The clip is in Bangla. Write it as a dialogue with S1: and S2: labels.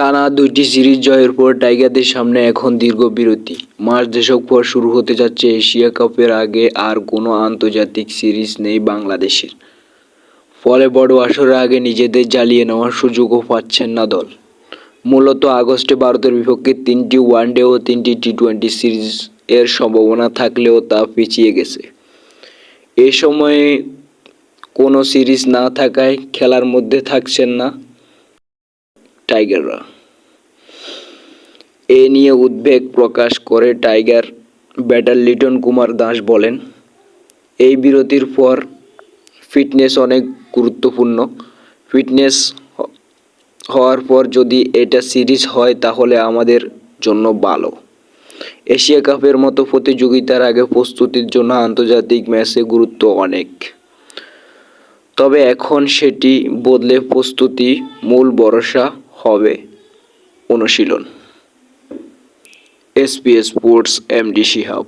S1: টানা দুইটি সিরিজ জয়ের পর টাইগারদের সামনে এখন দীর্ঘ বিরতি। মাস দেড়েক পর শুরু হতে যাচ্ছে এশিয়া কাপের আগে আর কোনো আন্তর্জাতিক সিরিজ নেই বাংলাদেশের। ফলে বড় আসরের আগে নিজেদের জ্বালিয়ে নেওয়ার সুযোগও পাচ্ছেন না দল। মূলত আগস্টে ভারতের বিপক্ষে 3টি ওয়ানডে ও 3টি টি-20 সিরিজ এর সম্ভাবনা থাকলেও তা পিছিয়ে গেছে। এ সময়ে কোনো সিরিজ না থাকায় খেলার মধ্যে থাকছেন না টাইগাররা। এ নিয়ে উদ্বেগ প্রকাশ করে টাইগার ব্যাটার লিটন কুমার দাস বলেন, এই বিরতির পর ফিটনেস অনেক গুরুত্বপূর্ণ। ফিটনেস হওয়ার পর যদি এটা সিরিজ হয় তাহলে আমাদের জন্য ভালো। এশিয়া কাপের মতো প্রতিযোগিতার আগে প্রস্তুতির জন্য আন্তর্জাতিক ম্যাচে গুরুত্ব অনেক। তবে এখন সেটি বদলে প্রস্তুতি, মূল ভরসা হবে অনুশীলন। SPS sports MD Shihab.